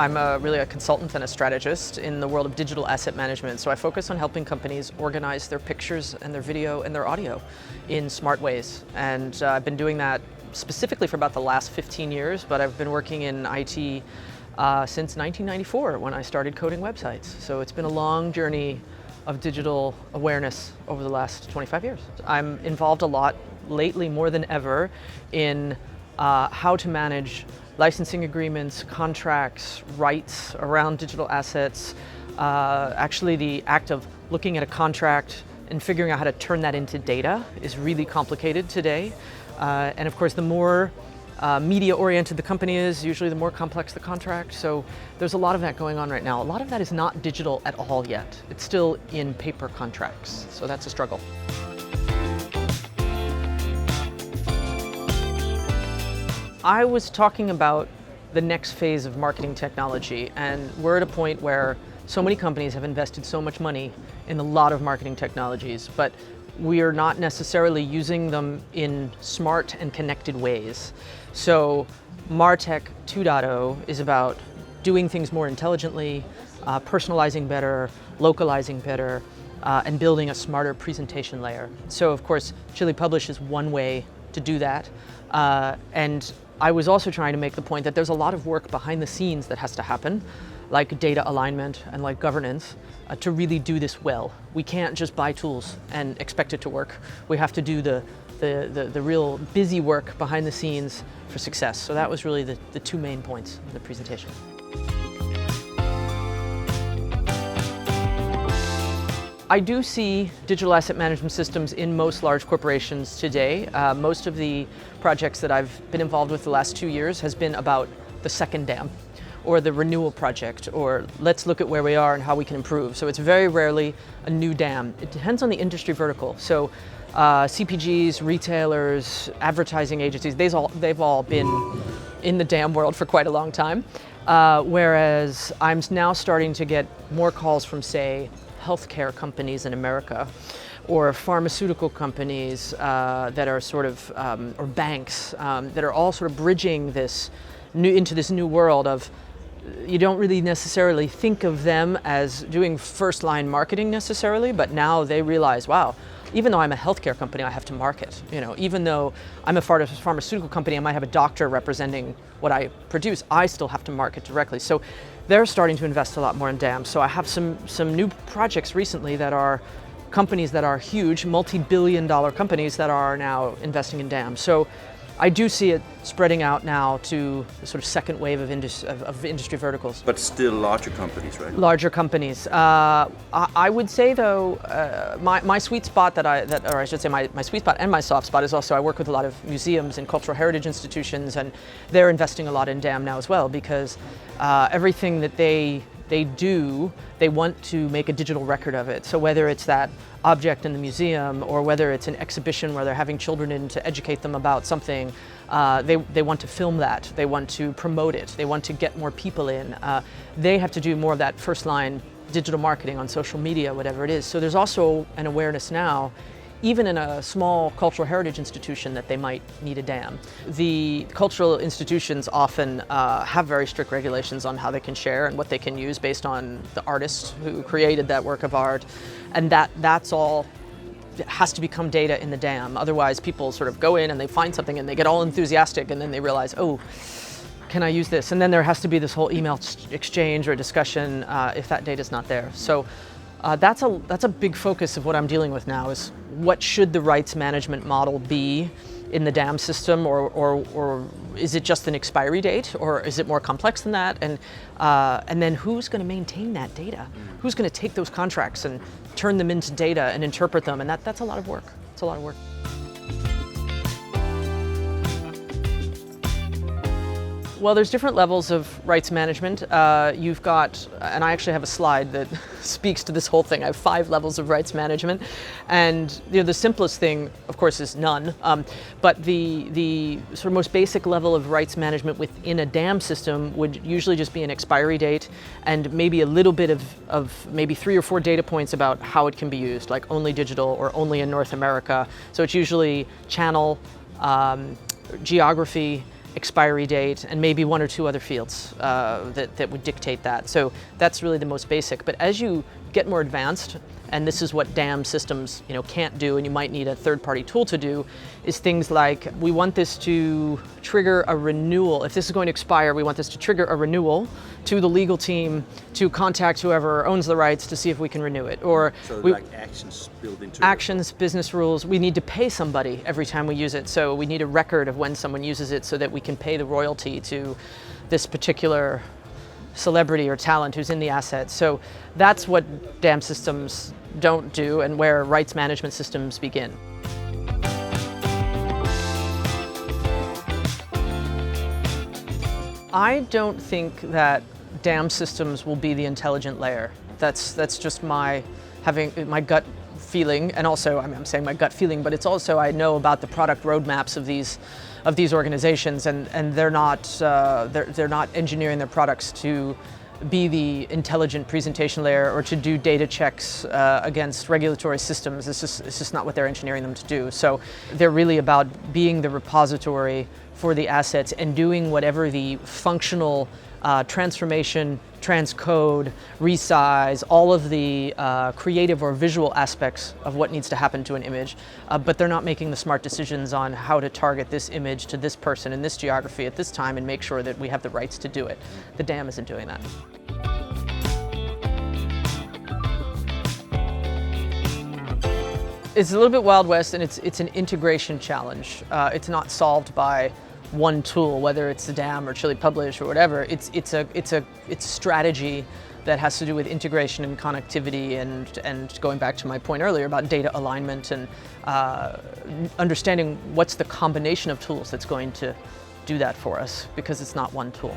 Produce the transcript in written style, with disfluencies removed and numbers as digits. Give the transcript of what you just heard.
I'm really a consultant and a strategist in the world of digital asset management. So I focus on helping companies organize their pictures and their video and their audio in smart ways. And I've been doing that specifically for about the last 15 years, but I've been working in IT since 1994 when I started coding websites. So it's been a long journey of digital awareness over the last 25 years. I'm involved a lot lately, more than ever, in how to manage licensing agreements, contracts, rights around digital assets. Actually, the act of looking at a contract and figuring out how to turn that into data is really complicated today. And of course, the more media-oriented the company is, usually the more complex the contract. So there's a lot of that going on right now. A lot of that is not digital at all yet. It's still in paper contracts. So that's a struggle. I was talking about the next phase of marketing technology, and we're at a point where so many companies have invested so much money in a lot of marketing technologies, but we are not necessarily using them in smart and connected ways. So MarTech 2.0 is about doing things more intelligently, personalizing better, localizing better, and building a smarter presentation layer. So of course, Chili Publish is one way to do that. And I was also trying to make the point that there's a lot of work behind the scenes that has to happen, like data alignment and like governance, to really do this well. We can't just buy tools and expect it to work. We have to do the real busy work behind the scenes for success. So that was really the two main points of the presentation. I do see digital asset management systems in most large corporations today. Most of the projects that I've been involved with the last 2 years has been about the second dam, or the renewal project, or let's look at where we are and how we can improve. So it's very rarely a new dam. It depends on the industry vertical. So CPGs, retailers, advertising agencies, they've all been in the dam world for quite a long time. Whereas I'm now starting to get more calls from, say, healthcare companies in America, or pharmaceutical companies that are sort of, or banks that are all sort of bridging this into this new world of, you don't really necessarily think of them as doing first line marketing necessarily, but now they realize, wow, even though I'm a healthcare company, I have to market. You know, even though I'm a pharmaceutical company, I might have a doctor representing what I produce, I still have to market directly. So they're starting to invest a lot more in dams. So I have some new projects recently that are companies that are huge, multi-billion-dollar companies that are now investing in dams. So I do see it spreading out now to the sort of second wave of industry verticals. But still larger companies, right? Larger companies. I would say though, my sweet spot or I should say my sweet spot and my soft spot is also I work with a lot of museums and cultural heritage institutions, and they're investing a lot in DAM now as well, because everything that they do, they want to make a digital record of it. So whether it's that object in the museum, or whether it's an exhibition where they're having children in to educate them about something, they want to film that, they want to promote it, they want to get more people in. They have to do more of that first line digital marketing on social media, whatever it is. So there's also an awareness now, even in a small cultural heritage institution, that they might need a dam. The cultural institutions often have very strict regulations on how they can share and what they can use based on the artist who created that work of art. And that's all has to become data in the dam. Otherwise, people sort of go in and they find something and they get all enthusiastic, and then they realize, oh, can I use this? And then there has to be this whole email exchange or discussion if that data is not there. So that's a big focus of what I'm dealing with now, is what should the rights management model be in the DAM system, or is it just an expiry date, or is it more complex than that? And then who's going to maintain that data? Who's going to take those contracts and turn them into data and interpret them? And that's a lot of work. It's a lot of work. Well, there's different levels of rights management. You've got, and I actually have a slide that speaks to this whole thing. I have 5 levels of rights management, and the simplest thing, of course, is none. But the sort of most basic level of rights management within a DAM system would usually just be an expiry date, and maybe a little bit of maybe 3 or 4 data points about how it can be used, like only digital or only in North America. So it's usually channel, geography, expiry date, and maybe one or two other fields that would dictate that. So that's really the most basic. But as you get more advanced, and this is what dam systems can't do, and you might need a third-party tool to do, is things like, we want this to trigger a renewal. If this is going to expire, we want this to trigger a renewal to the legal team to contact whoever owns the rights to see if we can renew it. Or so like actions built into actions, business rules. We need to pay somebody every time we use it, so we need a record of when someone uses it so that we can pay the royalty to this particular celebrity or talent who's in the asset. So that's what dam systems don't do, and where rights management systems begin. I don't think that dam systems will be the intelligent layer. That's just my gut feeling, and also I'm saying my gut feeling, but it's also I know about the product roadmaps of these organizations, and they're not engineering their products to be the intelligent presentation layer or to do data checks against regulatory systems. It's just not what they're engineering them to do. So they're really about being the repository for the assets and doing whatever the functional transformation, transcode, resize, all of the creative or visual aspects of what needs to happen to an image, but they're not making the smart decisions on how to target this image to this person in this geography at this time and make sure that we have the rights to do it. The dam isn't doing that. It's a little bit Wild West, and it's an integration challenge. It's not solved by one tool, whether it's the dam or Chili Publish or whatever. It's a strategy that has to do with integration and connectivity, and going back to my point earlier about data alignment and understanding what's the combination of tools that's going to do that for us, because it's not one tool.